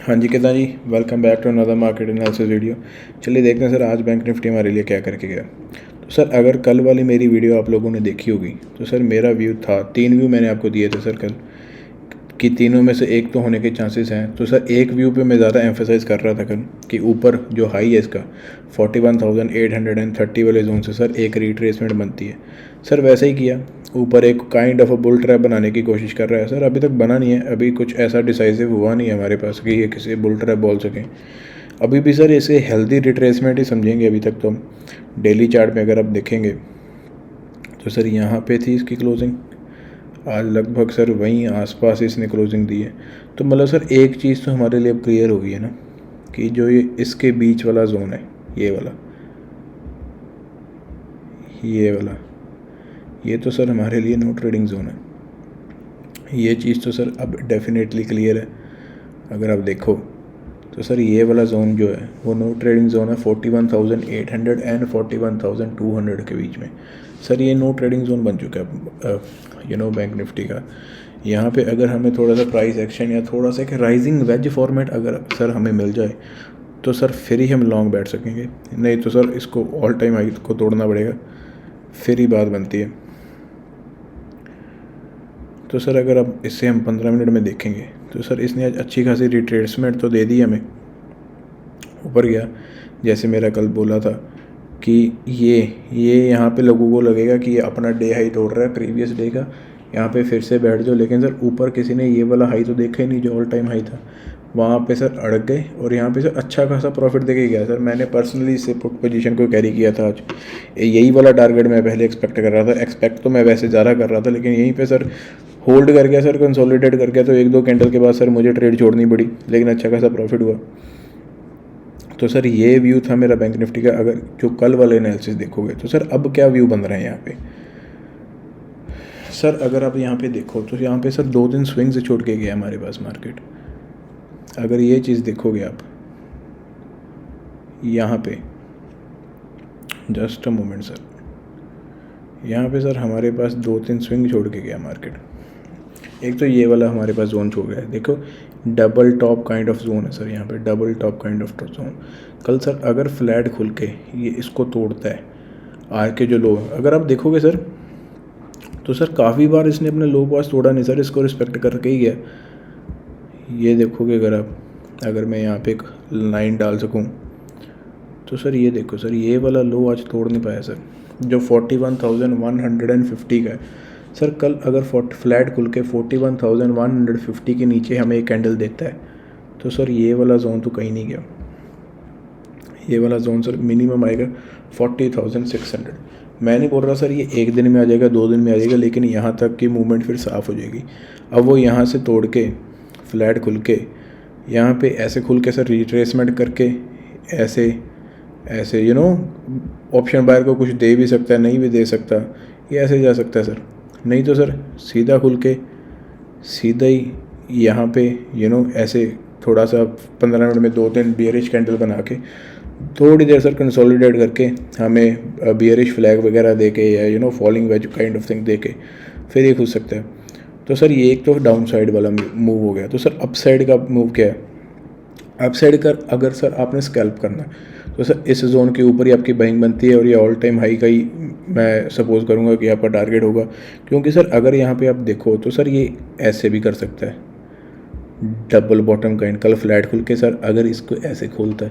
हाँ जी, कितना जी, welcome back to another market analysis video. चलिए देखते हैं सर आज बैंक निफ्टी हमारे लिए क्या करके गया। तो सर अगर कल वाली मेरी वीडियो आप लोगों ने देखी होगी तो सर मेरा व्यू था, 3 व्यू मैंने आपको दिए थे सर कल, कि तीनों में से एक तो होने के चांसेस हैं। तो सर एक व्यू पे मैं ज़्यादा एम्फेसाइज़ कर रहा था कल कि ऊपर जो हाई है इसका 41,830 वाले जोन से सर एक रिट्रेसमेंट बनती है। सर वैसे ही किया, ऊपर एक kind of a bull trap बनाने की कोशिश कर रहा है सर। अभी तक बना नहीं है, अभी कुछ ऐसा डिसाइसिव हुआ नहीं है हमारे पास कि ये किसी बुल ट्रैप बोल सकें। अभी भी सर इसे हेल्दी रिट्रेसमेंट ही समझेंगे अभी तक तो हम। डेली चार्ट में अगर आप देखेंगे तो सर यहाँ पे थी इसकी क्लोजिंग, आज लगभग सर वहीं आसपास इसने क्लोजिंग दी है। तो मतलब सर एक चीज़ तो हमारे लिए अब क्लियर हो गई है ना, कि जो ये इसके बीच वाला जोन है, ये वाला, ये तो सर हमारे लिए नो ट्रेडिंग जोन है। ये चीज़ तो सर अब डेफिनेटली क्लियर है। अगर आप देखो तो सर ये वाला जोन जो है वो नो ट्रेडिंग जोन है 41,800 एंड 41,200 के बीच में। सर ये नो ट्रेडिंग जोन बन चुका है बैंक निफ्टी का। यहाँ पे अगर हमें थोड़ा सा प्राइस एक्शन या थोड़ा सा एक राइजिंग वेज फॉर्मेट अगर सर हमें मिल जाए तो सर फिर ही हम लॉन्ग बैठ सकेंगे, नहीं तो सर इसको ऑल टाइम हाई को तोड़ना पड़ेगा, फिर ही बात बनती है। तो सर अगर अब इससे हम 15 मिनट में देखेंगे तो सर इसने आज अच्छी खासी रिट्रेसमेंट तो दे दी हमें, ऊपर गया। जैसे मेरा कल बोला था कि ये यहाँ पे लोगों को लगेगा कि ये अपना डे हाई तोड़ रहा है प्रीवियस डे का, यहाँ पे फिर से बैठ जाओ। लेकिन सर ऊपर किसी ने ये वाला हाई तो देखा ही नहीं जो ऑल टाइम हाई था, वहाँ पे सर अड़क गए और यहाँ पे सर अच्छा खासा प्रॉफिट देके गया। सर मैंने पर्सनली इसे पुट पोजीशन को कैरी किया था आज। यही वाला टारगेट मैं पहले एक्सपेक्ट कर रहा था, एक्सपेक्ट तो मैं वैसे ज़्यादा कर रहा था, लेकिन यहीं पे सर होल्ड कर गया सर, कंसोलिडेट कर गया। तो 1-2 कैंडल के बाद सर मुझे ट्रेड छोड़नी पड़ी, लेकिन अच्छा खासा प्रॉफिट हुआ। तो सर ये व्यू था मेरा बैंक निफ्टी का। अगर जो कल वाले एनालिसिस देखोगे तो सर अब क्या व्यू बन रहे हैं यहाँ पे। सर अगर आप यहाँ पे देखो तो यहाँ पे सर 2 दिन स्विंग से छोड़ के गया हमारे पास मार्केट। अगर ये चीज़ देखोगे आप यहाँ पे, जस्ट अ मोमेंट सर, यहाँ पे सर हमारे पास 2-3 स्विंग छोड़ के गया मार्केट। एक तो ये वाला हमारे पास जोन छोड़ गया है, देखो double top kind of zone है सर, यहाँ पे double top kind of zone. कल सर अगर फ्लैट खुल के ये इसको तोड़ता है, आज के जो लो अगर आप देखोगे सर तो सर काफ़ी बार इसने अपने लो पास तोड़ा नहीं सर, इसको रिस्पेक्ट करके ही गया। ये देखोगे अगर मैं यहाँ पे एक लाइन डाल सकूँ तो सर ये देखो सर, ये वाला लो आज तोड़ नहीं पाया सर, जो 41,150 का है। सर कल अगर फ्लैट खुल के 41,150 के नीचे हमें एक कैंडल देता है तो सर ये वाला जोन तो कहीं नहीं गया। ये वाला जोन सर मिनिमम आएगा 40,600। मैं नहीं बोल रहा सर ये एक दिन में आ जाएगा, 2 दिन में आ जाएगा, लेकिन यहाँ तक की मूवमेंट फिर साफ़ हो जाएगी। अब वो यहाँ से तोड़ के फ्लैट खुल के यहाँ पे ऐसे खुल के सर रिट्रेसमेंट करके ऐसे ऑप्शन बायर को कुछ दे भी सकता है, नहीं भी दे सकता, ये ऐसे जा सकता है सर। नहीं तो सर सीधा खुल के सीधा ही यहाँ पे ऐसे थोड़ा सा 15 मिनट में 2-3 बियरिश कैंडल बना के थोड़ी देर सर कंसोलिडेट करके हमें बियरिश फ्लैग वगैरह दे के या falling veg kind of thing they के फिर ये खुल सकता है। तो सर ये एक तो डाउन साइड वाला मूव हो गया। तो सर अप साइड का मूव क्या है, अप साइड का अगर सर आपने स्कैल्प करना है तो सर इस जोन के ऊपर ही आपकी बाइंग बनती है और ये ऑल टाइम हाई का ही मैं सपोज करूँगा कि आपका टारगेट होगा। क्योंकि सर अगर यहाँ पे आप देखो तो सर ये ऐसे भी कर सकता है, डबल बॉटम काइंड। कल फ्लैट खुल के सर अगर इसको ऐसे खोलता है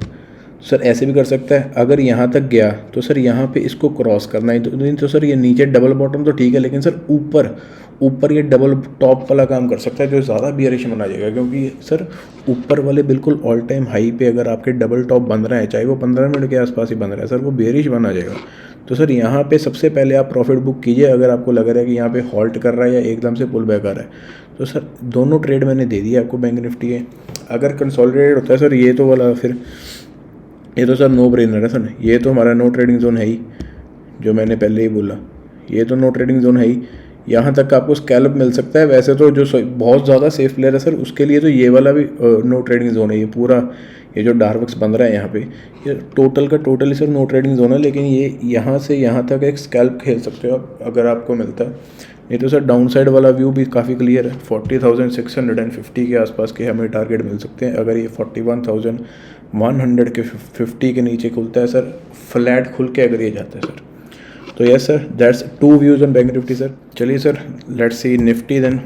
सर ऐसे भी कर सकता है। अगर यहाँ तक गया तो सर यहाँ पे इसको क्रॉस करना है, तो नहीं तो सर ये नीचे डबल बॉटम तो ठीक है, लेकिन सर ऊपर ये डबल टॉप वाला काम कर सकता है जो ज़्यादा बियरिश बना जाएगा। क्योंकि सर ऊपर वाले बिल्कुल ऑल टाइम हाई पे अगर आपके डबल टॉप बन रहा है, चाहे वो 15 मिनट के आसपास ही बन रहा है, सर वो बियरिश बना जाएगा। तो सर यहाँ पे सबसे पहले आप प्रॉफिट बुक कीजिए अगर आपको लग रहा है कि यहाँ पे हॉल्ट कर रहा है या एकदम से पुल बैक आ रहा है। तो सर दोनों ट्रेड मैंने दे दिए आपको बैंक निफ्टी के। अगर कंसोलिडेटेड होता है सर ये तो वाला, फिर ये तो सर नो ब्रेनर है सर, ये तो हमारा नो ट्रेडिंग जोन है ही, जो मैंने पहले ही बोला, ये तो नो ट्रेडिंग जोन है ही। यहाँ तक आपको स्कैल्प मिल सकता है। वैसे तो जो बहुत ज़्यादा सेफ प्लेयर है सर उसके लिए तो ये वाला भी नो ट्रेडिंग जोन है। ये पूरा ये जो डार्वक्स बन रहा है यहाँ पे, ये टोटल का टोटल ही सर नो ट्रेडिंग जोन है। लेकिन ये यहाँ से यहाँ तक एक स्कैल्प खेल सकते हो आप अगर आपको मिलता है। नहीं तो सर डाउन साइड वाला व्यू भी काफ़ी क्लियर है। 40,650 के आसपास के हमें टारगेट मिल सकते हैं अगर ये 41,100 के 50 के नीचे खुलता है सर, फ्लैट खुल के अगर ये जाता है सर। तो yes sir, that's 2 views on bank nifty sir. चलिए sir, let's see nifty then.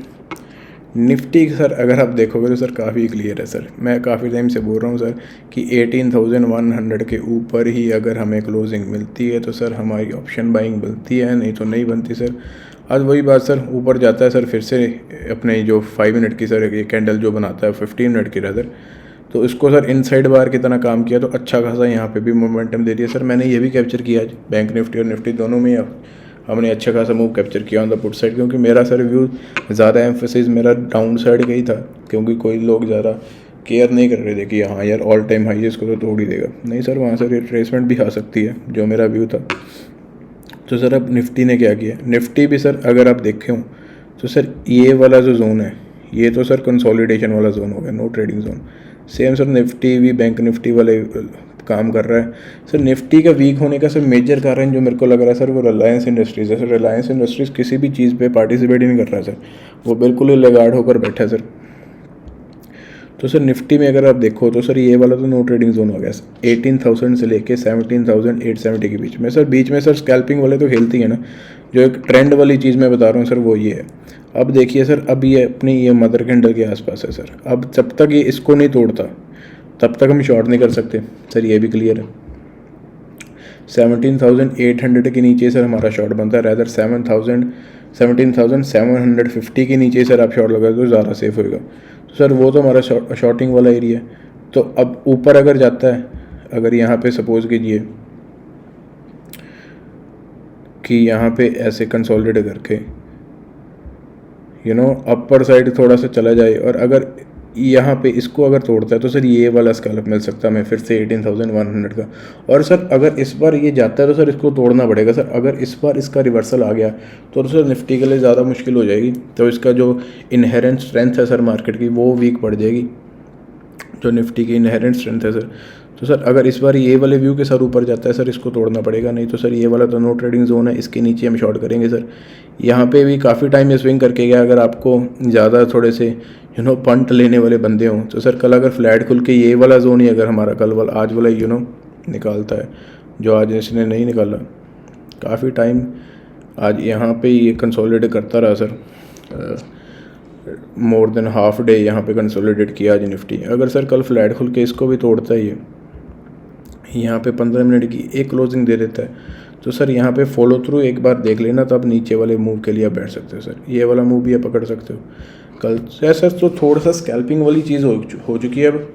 Nifty sir अगर आप देखोगे तो सर काफ़ी क्लियर है सर। मैं काफ़ी टाइम से बोल रहा हूँ सर कि 18,100 के ऊपर ही अगर हमें क्लोजिंग मिलती है तो सर हमारी ऑप्शन बाइंग बनती है, नहीं तो नहीं बनती सर। आज वही बात सर, ऊपर जाता है सर फिर से अपने जो 5 मिनट की सर ये कैंडल जो बनाता है 15 मिनट की रदर, तो इसको सर इनसाइड बार की तरह काम किया तो अच्छा खासा यहाँ पे भी मोमेंटम दे दिया सर। मैंने ये भी कैप्चर किया आज, बैंक निफ्टी और निफ्टी दोनों में हमने अच्छा खासा मूव कैप्चर किया ऑन द पुट साइड, क्योंकि मेरा सर व्यू ज़्यादा एम्फोसिस मेरा डाउन साइड का ही था, क्योंकि कोई लोग ज़्यादा केयर नहीं कर रहे थे कि हाँ यार ऑल टाइम हाई इसको तो तोड़ ही देगा। नहीं सर, वहाँ से रिट्रेसमेंट भी आ सकती है, जो मेरा व्यू था। तो सर अब निफ्टी ने क्या किया, निफ्टी भी सर अगर आप देखे हो तो सर ये वाला जो जोन है ये तो सर कंसोलिडेशन वाला जोन हो गया, no trading zone. Same sir Nifty भी बैंक निफ्टी वाले काम कर रहा है सर। निफ्टी का वीक होने का सर मेजर कारण जो मेरे को लग रहा है सर वो रिलायंस इंडस्ट्रीज़ है सर। रिलायंस इंडस्ट्रीज़ किसी भी चीज़ पे पार्टिसिपेट ही नहीं कर रहा है सर, वो बिल्कुल ही लगाड़ होकर बैठा है सर। तो सर निफ्टी में अगर आप देखो तो सर ये वाला तो नो ट्रेडिंग जोन हो गया सर, 18,000 से लेके 17,870 के बीच में सर। बीच में सर स्कैल्पिंग वाले तो खेलती है ना, जो एक ट्रेंड वाली चीज़ मैं बता रहा हूँ सर वो ये है। अब देखिए सर, अब ये अपनी ये मदर कैंडल के आसपास है सर। अब जब तक ये इसको नहीं तोड़ता तब तक हम शॉर्ट नहीं कर सकते सर, ये भी क्लियर है। 17,800 के नीचे सर हमारा शॉर्ट बनता है, रैदर 17,750 के नीचे सर आप शॉर्ट लगा तो ज़्यादा सेफ होएगा। तो सर वो तो हमारा शॉर्टिंग वाला एरिया है। तो अब ऊपर अगर जाता है, अगर यहाँ पे सपोज कीजिए कि यहाँ पे ऐसे कंसोलिडेट करके अपर साइड थोड़ा सा चला जाए और अगर यहाँ पे इसको अगर तोड़ता है तो सर ये वाला स्कैल्प मिल सकता है हमें फिर से 18,100 का। और सर अगर इस बार ये जाता है तो सर इसको तोड़ना पड़ेगा सर। अगर इस बार इसका रिवर्सल आ गया तो सर निफ्टी के लिए ज़्यादा मुश्किल हो जाएगी, तो इसका जो इनहेरेंट स्ट्रेंथ है सर मार्केट की वो वीक पड़ जाएगी, जो निफ्टी की इनहेरेंट स्ट्रेंथ है सर। तो सर अगर इस बार ये वाले व्यू के सर ऊपर जाता है सर इसको तोड़ना पड़ेगा, नहीं तो सर ये वाला तो नो ट्रेडिंग जोन है, इसके नीचे हम शॉर्ट करेंगे सर। यहाँ पे भी काफ़ी टाइम में स्विंग करके गया। अगर आपको ज़्यादा थोड़े से पंट लेने वाले बंदे हों तो सर कल अगर फ्लैट खुल के ये वाला जोन ही अगर हमारा कल वाला आज वाला निकालता है, जो आज इसने नहीं निकाला काफ़ी टाइम, आज यहाँ पे ये कंसोलिडेट करता रहा sir, more than half day यहाँ पे कंसोलिडेट किया आज निफ्टी। अगर सर कल फ्लैट खुल के इसको भी तोड़ता है, यहाँ पे 15 मिनट की एक क्लोजिंग दे देता है, तो सर यहाँ पे फॉलो थ्रू एक बार देख लेना, तो आप नीचे वाले मूव के लिए आप बैठ सकते हो सर। ये वाला मूव भी आप पकड़ सकते हो कल सर। तो थोड़ा सा स्कैल्पिंग वाली चीज़ हो चुकी है, अब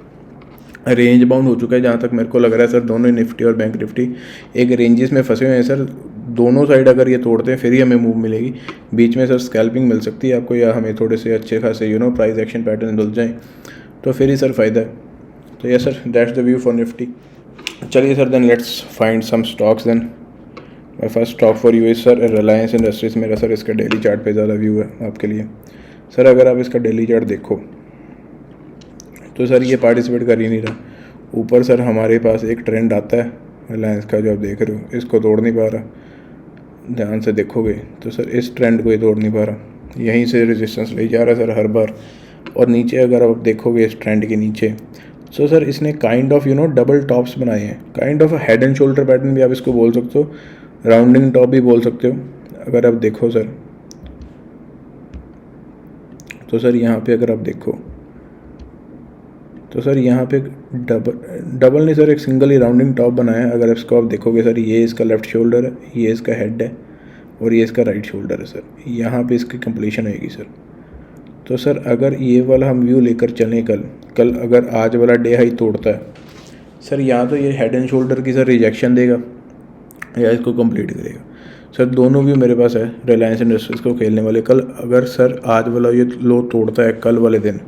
रेंज बाउंड हो चुका है जहाँ तक मेरे को लग रहा है सर। दोनों निफ्टी और बैंक निफ्टी एक रेंजेस में फंसे हुए हैं सर। दोनों साइड अगर ये तोड़ते हैं फिर ही हमें मूव मिलेगी, बीच में सर स्कैल्पिंग मिल सकती है आपको, या हमें थोड़े से अच्छे खासे प्राइस एक्शन पैटर्न मिल जाएँ तो फिर ही सर फ़ायदा है। तो yes sir, that's the view for nifty. चलिए sir, then let's find some stocks. Then my first stock for you is sir Reliance industries. मेरा सर इसका डेली चार्ट पे ज़्यादा व्यू है आपके लिए सर। अगर आप इसका डेली चार्ट देखो तो सर ये पार्टिसिपेट कर ही नहीं रहा। ऊपर सर हमारे पास एक ट्रेंड आता है रिलायंस का, जो आप देख रहे हो, इसको तोड़ नहीं पा रहा। ध्यान से देखोगे तो सर इस ट्रेंड को ये तोड़ नहीं पा रहा, यहीं से रेजिस्टेंस ले जा रहा है सर हर बार। और नीचे अगर आप देखोगे इस ट्रेंड के नीचे, सो सर इसने काइंड ऑफ डबल टॉप्स बनाए हैं, kind of head and shoulder pattern भी आप इसको बोल सकते हो, राउंडिंग टॉप भी बोल सकते हो। अगर आप देखो सर तो सर यहाँ पे अगर आप देखो तो सर यहाँ पे डबल नहीं सर, एक सिंगल ही राउंडिंग टॉप बनाया है। अगर इसको आप देखोगे सर, ये इसका लेफ्ट शोल्डर है, ये इसका हेड है और ये इसका राइट शोल्डर है सर। यहाँ पे इसकी कंप्लीशन होएगी सर। तो सर अगर ये वाला हम व्यू लेकर चलें, कल अगर आज वाला डे हाई तोड़ता है सर, यहाँ तो ये हेड एंड शोल्डर की सर रिजेक्शन देगा या इसको कंप्लीट करेगा सर। दोनों व्यू मेरे पास है रिलायंस इंडस्ट्रीज़ को खेलने वाले। कल अगर सर आज वाला ये लो तोड़ता है कल वाले दिन,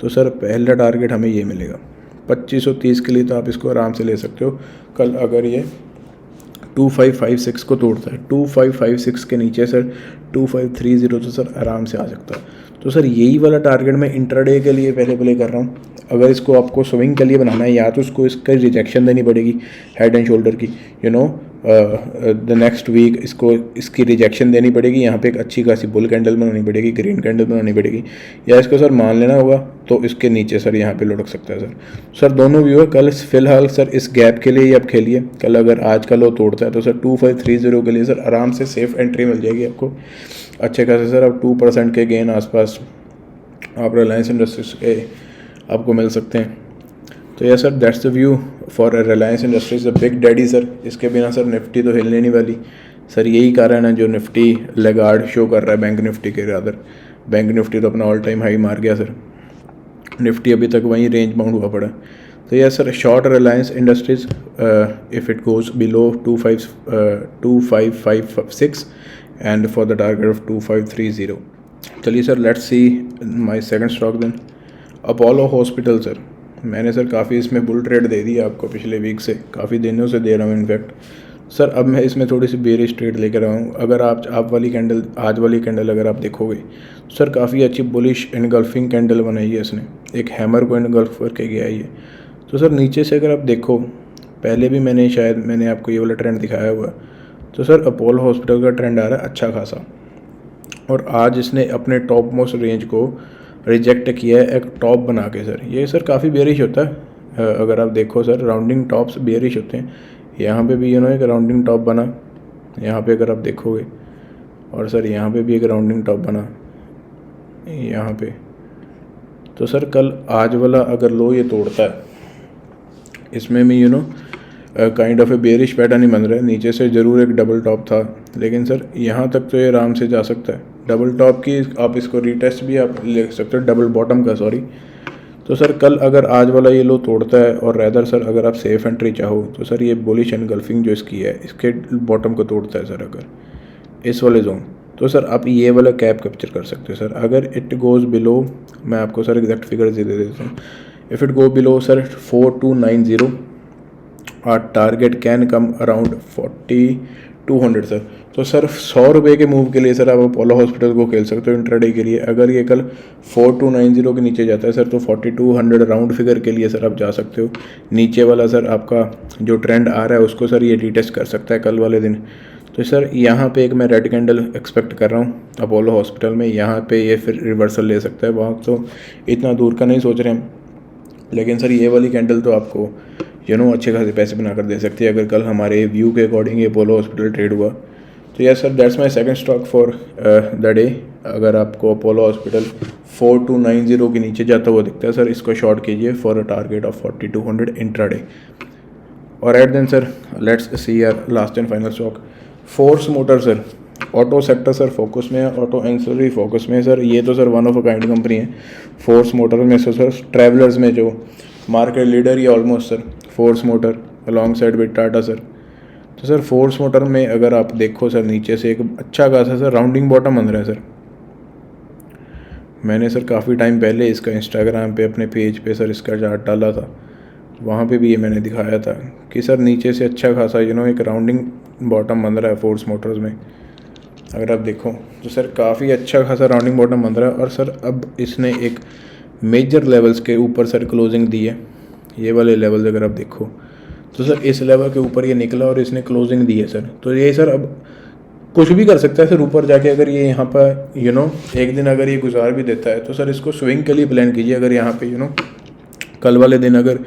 तो सर पहला टारगेट हमें ये मिलेगा 2530 के लिए, तो आप इसको आराम से ले सकते हो। कल अगर ये 2556 को तोड़ता है, 2556 के नीचे सर 2530 तो सर आराम से आ सकता है। तो सर यही वाला टारगेट मैं इंट्राडे के लिए पहले प्ले कर रहा हूँ। अगर इसको आपको स्विंग के लिए बनाना है, या तो इसको इसका रिजेक्शन देनी पड़ेगी हेड एंड शोल्डर की, द नेक्स्ट वीक इसको इसकी रिजेक्शन देनी पड़ेगी, यहाँ पे एक अच्छी खासी बुल कैंडल बनानी पड़ेगी, ग्रीन कैंडल बनानी पड़ेगी, या इसको सर मान लेना होगा तो इसके नीचे सर यहाँ पे लुढ़क सकता है सर दोनों व्यू है। कल फिलहाल सर इस गैप के लिए ही आप खेलिए, कल अगर आज का लो तोड़ता है तो सर 2530 के लिए सर आराम से सेफ एंट्री मिल जाएगी आपको अच्छे खासे सर। अब 2% के गेन आसपास आप रिलायंस इंडस्ट्रीज के आपको मिल सकते हैं। तो यह sir that's the view for Reliance industries the big daddy sir. इसके बिना सर निफ्टी तो हिलने नहीं वाली सर, यही कारण है जो निफ्टी लेगार्ड शो कर रहा है बैंक निफ्टी के रादर। बैंक निफ्टी तो अपना ऑल टाइम हाई मार गया सर, निफ्टी अभी तक वहीं रेंज बाउंड हुआ पड़ा। तो यह sir short Reliance Industries if it goes below 2556 and for the target of 2530। चलिए sir let's see my second stock then, Apollo Hospital sir. मैंने सर काफ़ी इसमें बुल ट्रेड दे दी आपको पिछले वीक से, काफ़ी दिनों से दे रहा हूँ इनफैक्ट सर। अब मैं इसमें थोड़ी सी बेरिश ट्रेड लेकर आया हूँ। अगर आप वाली कैंडल, आज वाली कैंडल अगर आप देखोगे सर काफ़ी अच्छी बुलिश इनगल्फिंग कैंडल बनाई है इसने, एक हैमर को इनगल्फ करके गया है ये। तो सर नीचे से अगर आप देखो, पहले भी मैंने आपको ये वाला ट्रेंड दिखाया हुआ। तो सर अपोलो हॉस्पिटल का ट्रेंड आ रहा है अच्छा खासा, और आज इसने अपने टॉप मोस्ट रेंज को रिजेक्ट किया है एक टॉप बना के सर। ये सर काफ़ी बेरिश होता है, अगर आप देखो सर राउंडिंग टॉप्स बेरिश होते हैं। यहाँ पे भी एक राउंडिंग टॉप बना यहाँ पे अगर आप देखोगे, और सर यहाँ पे भी एक राउंडिंग टॉप बना यहाँ पे। तो सर कल आज वाला अगर लो ये तोड़ता है, इसमें भी kind of a bearish pattern ही बन रहा है। नीचे से ज़रूर एक डबल टॉप था, लेकिन सर यहाँ तक तो ये आराम से जा सकता है। डबल टॉप की आप इसको रीटेस्ट भी आप ले सकते हो, डबल बॉटम का सॉरी। तो सर कल अगर आज वाला ये लो तोड़ता है, और रैदर सर अगर आप सेफ एंट्री चाहो तो सर ये बुलिश एनगल्फिंग जो इसकी है इसके बॉटम को तोड़ता है सर अगर इस वाले जोन, तो सर आप ये वाला कैप कैप्चर कर सकते हो सर। अगर इट गोज़ बिलो, मैं आपको सर एग्जैक्ट फिगर दे देता हूँ, if it go below sir 4290 or target can come around 4200 sir. तो सर 100 रुपये के मूव के लिए सर आप अपोलो हॉस्पिटल को खेल सकते हो इंट्राडे के लिए। अगर ये कल 4290 के नीचे जाता है सर तो 4200 राउंड फिगर के लिए सर आप जा सकते हो। नीचे वाला सर आपका जो ट्रेंड आ रहा है उसको सर ये रीटेस्ट कर सकता है कल वाले दिन। तो सर यहाँ पे एक मैं रेड कैंडल एक्सपेक्ट कर रहा हूँ अपोलो हॉस्पिटल में, यहाँ पे ये फिर रिवर्सल ले सकता है। वहाँ तो इतना दूर का नहीं सोच रहे हम, लेकिन सर ये वाली कैंडल तो आपको अच्छे खासे पैसे बना कर दे सकती है अगर कल हमारे व्यू के अकॉर्डिंग ये अपोलो हॉस्पिटल ट्रेड हुआ। तो yes sir that's my second stock for the day. अगर आपको अपोलो हॉस्पिटल 4290 के नीचे जाता हुआ दिखता है सर, इसको शॉर्ट कीजिए for a target of 4200 intraday. और at then sir let's see यार last and final stock Force Motor sir. Auto sector sir focus में है, ऑटो एंसिलरी फोकस में है सर। ये तो sir one of a kind company है फोर्स मोटर में। सर ट्रैवलर्स में जो market leader he almost sir Force motor along side with Tata sir. तो सर फोर्स मोटर में अगर आप देखो सर नीचे से एक अच्छा खासा सर राउंडिंग बॉटम बन रहा है सर। मैंने सर काफ़ी टाइम पहले इसका इंस्टाग्राम पे अपने पेज पे सर इसका चार्ट डाला था, वहाँ पे भी ये मैंने दिखाया था कि सर नीचे से अच्छा खासा एक राउंडिंग बॉटम बन रहा है फोर्स मोटर्स में। अगर आप देखो तो सर काफ़ी अच्छा खासा राउंडिंग बॉटम बन रहा है। और सर अब इसने एक मेजर लेवल्स के ऊपर सर क्लोजिंग दी है। ये वाले लेवल्स अगर आप देखो तो सर इस लेवल के ऊपर ये निकला और इसने क्लोजिंग दी है सर। तो ये सर अब कुछ भी कर सकता है सर ऊपर जाके। अगर ये यहाँ पर एक दिन अगर ये गुजार भी देता है तो सर इसको स्विंग के लिए प्लान कीजिए। अगर यहाँ पे कल वाले दिन अगर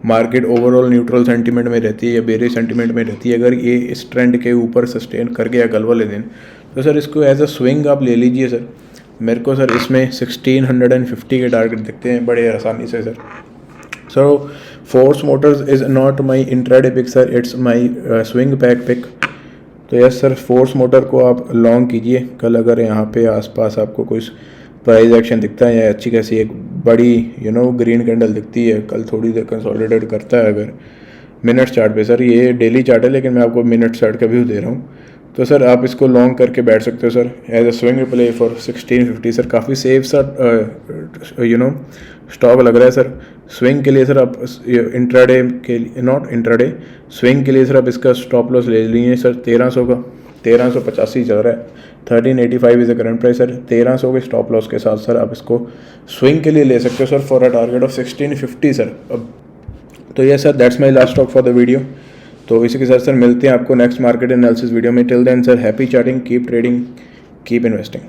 मार्केट ओवरऑल न्यूट्रल सेंटीमेंट में रहती है या बेरिश सेंटीमेंट में रहती है, अगर ये इस ट्रेंड के ऊपर सस्टेन कर गया कल वाले दिन, तो सर इसको एज अ स्विंग आप ले लीजिए सर। मेरे को सर इसमें 1650 के टारगेट दिखते हैं बड़े आसानी से sir. So Force Motors is not my intraday pick sir, it's my swing pack pick. तो यस सर फोर्स मोटर को आप लॉन्ग कीजिए। कल अगर यहाँ पे आसपास आपको कोई प्राइस एक्शन दिखता है या अच्छी खासी एक बड़ी ग्रीन कैंडल दिखती है, कल थोड़ी देर कंसोलिडेट करता है अगर मिनट चार्ट पे सर, ये डेली चार्ट है लेकिन मैं आपको मिनट चार्ट का व्यू दे रहा हूँ, तो सर आप इसको लॉन्ग करके बैठ सकते हो sir as a swing play for 1650 sir. काफ़ी सेफ सा स्टॉक लग रहा है सर स्विंग के लिए। सर आप इंट्राडे के लिए, नॉट इंट्राडे, स्विंग के लिए सर आप इसका स्टॉप लॉस ले लीजिए सर 1300 का। 1385 चल रहा है, 1385 is the current price sir. 1300 के स्टॉप लॉस के साथ सर आप इसको स्विंग के लिए ले सकते हो sir for a target of 1650 sir. अब तो ये sir that's my last stock for the video. तो इसी के साथ सर मिलते हैं आपको नेक्स्ट मार्केट एनालिसिस वीडियो में। Till then sir happy charting, keep trading, keep investing.